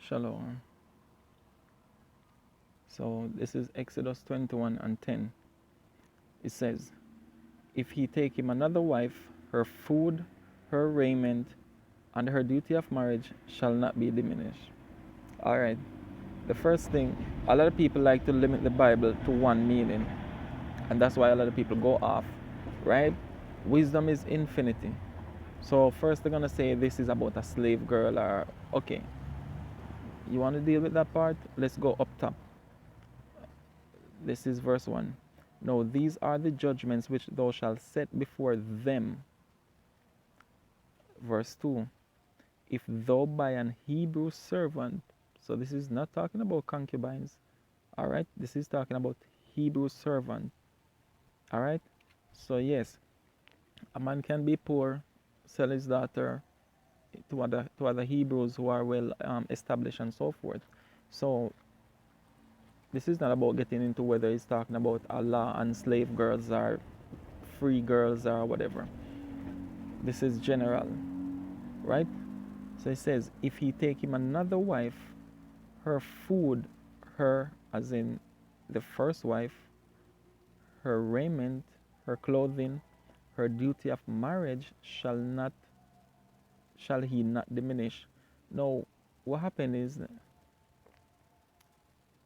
Shalom. So this is Exodus 21 and 10. It says, if he take him another wife, her food, her raiment, and her duty of marriage shall not be diminished. All right. The first thing, a lot of people like to limit the Bible to one meaning, and that's why a lot of people go off, right? Wisdom is infinity. So first they're gonna say this is about a slave girl, or okay, you want to deal with that part? Let's go up top. This is verse 1. No, these are the judgments which thou shalt set before them. Verse 2. If thou buy an Hebrew servant, so this is not talking about concubines, all right? This is talking about Hebrew servant, all right? So yes, a man can be poor, sell his daughter to other Hebrews who are well established and so forth. So this is not about getting into whether it's talking about Allah and slave girls or free girls or whatever. This is general, right? So it says, if he take him another wife, her food, her as in the first wife, her raiment, her clothing, her duty of marriage shall he not diminish. Now, what happened is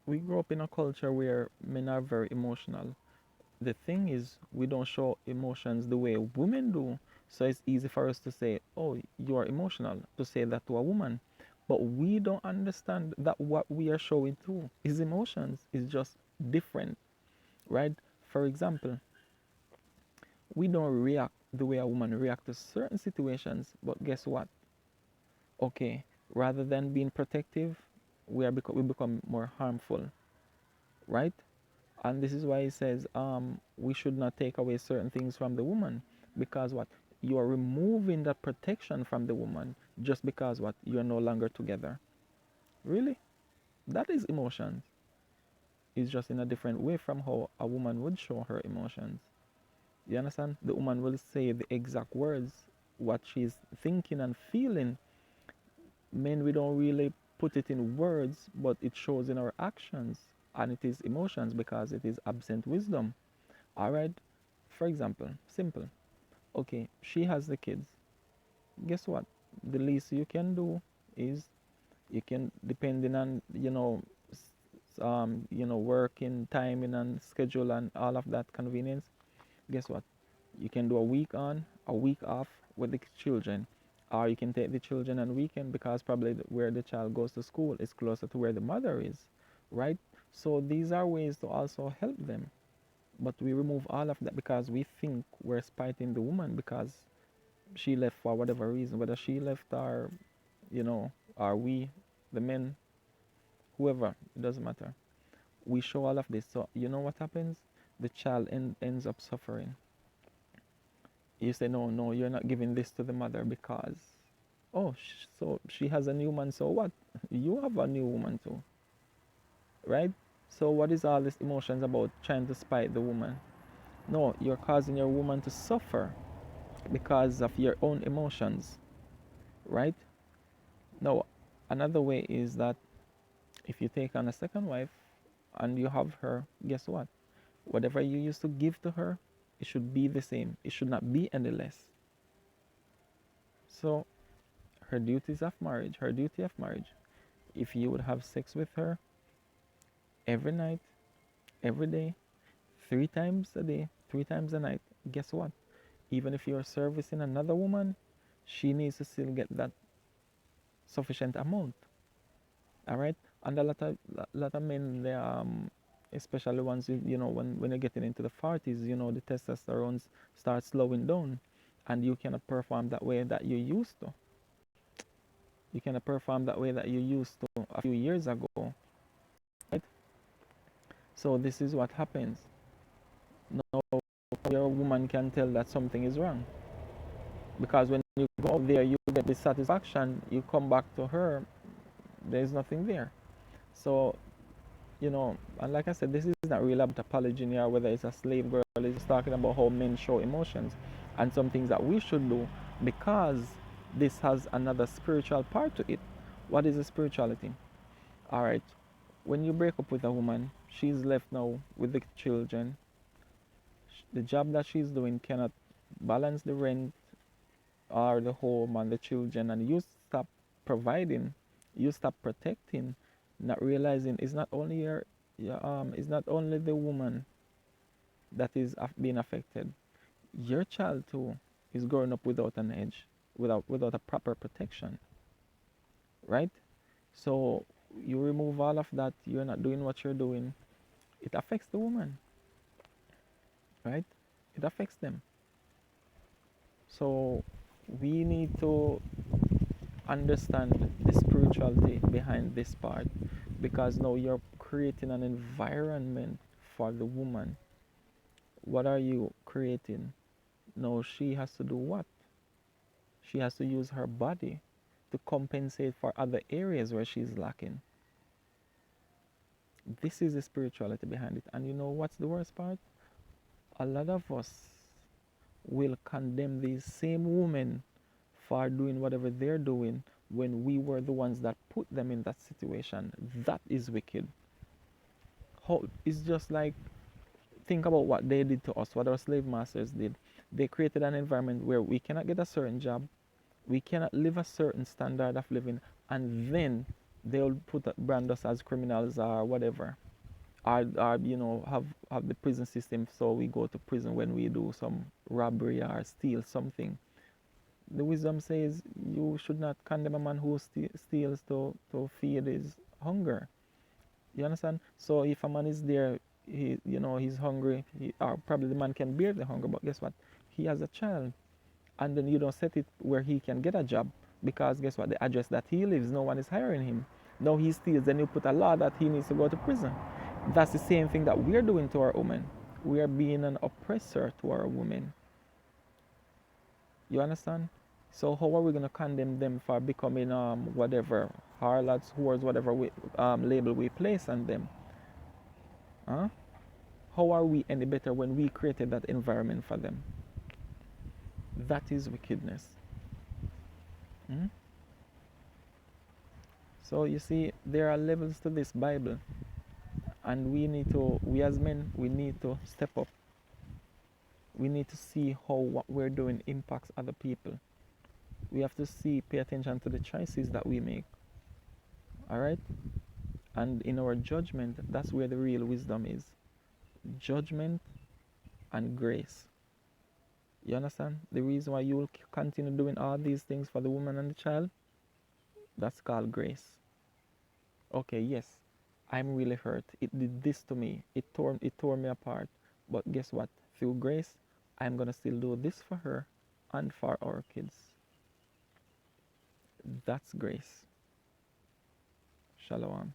we grew up in a culture where men are very emotional. The thing is, we don't show emotions the way women do. So it's easy for us to say, oh, you are emotional, to say that to a woman. But we don't understand that what we are showing too is emotions, is just different, right? For example, we don't react the way a woman reacts to certain situations, but guess what? Okay, rather than being protective, we become more harmful, right? And this is why he says we should not take away certain things from the woman, because what, you are removing that protection from the woman just because what, you're no longer together. Really, that is emotions. It's just in a different way from how a woman would show her emotions. You understand? The woman will say the exact words, what she's thinking and feeling. Men, we don't really put it in words, but it shows in our actions, and it is emotions because it is absent wisdom. All right. For example, simple. Okay, she has the kids. Guess what? The least you can do is you can, depending on working timing and schedule and all of that convenience. Guess what? You can do a week on, a week off with the children, or you can take the children on weekend because probably where the child goes to school is closer to where the mother is, right? So these are ways to also help them. But we remove all of that because we think we're spiting the woman because she left for whatever reason, whether she left or, or we, the men, whoever, it doesn't matter. We show all of this. So you know what happens? The child ends up suffering. You say, no, no, you're not giving this to the mother because, oh, so she has a new man, so what? You have a new woman too, right? So what is all this emotions about trying to spite the woman? No, you're causing your woman to suffer because of your own emotions, right? Now, another way is that if you take on a second wife and you have her, guess what? Whatever you used to give to her, it should be the same. It should not be any less. So, her duties of marriage, her duty of marriage, if you would have sex with her every night, every day, 3 times a day, 3 times a night, guess what? Even if you're servicing another woman, she needs to still get that sufficient amount. All right, and a lot of men, they especially once when you're getting into the 40s, the testosterone starts slowing down, and you cannot perform that way that you used to. You cannot perform that way that you used to a few years ago, right? So this is what happens. Now your woman can tell that something is wrong because when you go out there, you get the satisfaction. You come back to her, there is nothing there. So and like I said, this is not really about apology or whether it's a slave girl. It's talking about how men show emotions and some things that we should do because this has another spiritual part to it. What is the spirituality? All right. When you break up with a woman, she's left now with the children. The job that she's doing cannot balance the rent or the home and the children, and you stop providing, you stop protecting, not realizing it's not only it's not only the woman that is being affected. Your child too is growing up without an edge, without a proper protection, right? So you remove all of that, you're not doing what you're doing, it affects the woman, right? It affects them. So we need to understand the spirituality behind this part, because now you're creating an environment for the woman. What are you creating? Now she has to do what? She has to use her body to compensate for other areas where she's lacking. This is the spirituality behind it. And you know what's the worst part? A lot of us will condemn these same women for doing whatever they're doing when we were the ones that put them in that situation. That is wicked. It's just like, think about what they did to us, what our slave masters did. They created an environment where we cannot get a certain job, we cannot live a certain standard of living, and then they'll brand us as criminals or whatever. Or have the prison system, so we go to prison when we do some robbery or steal something. The wisdom says you should not condemn a man who steals to feed his hunger. You understand? So if a man is there, he's hungry, or probably the man can bear the hunger, but guess what? He has a child, and then you don't set it where he can get a job, because guess what? The address that he lives, no one is hiring him. Now he steals, then you put a law that he needs to go to prison. That's the same thing that we're doing to our women. We are being an oppressor to our women. You understand? So how are we gonna condemn them for becoming whatever harlots, whores, whatever label we place on them? Huh? How are we any better when we created that environment for them? That is wickedness. Hmm? So you see, there are levels to this Bible, and we as men, we need to step up. We need to see how what we're doing impacts other people. We have to pay attention to the choices that we make. All right? And in our judgment, that's where the real wisdom is. Judgment and grace. You understand? The reason why you will continue doing all these things for the woman and the child, that's called grace. Okay, yes, I'm really hurt. It did this to me. It tore me apart. But guess what? Through grace, I'm gonna still do this for her and for our kids. That's grace. Shalom.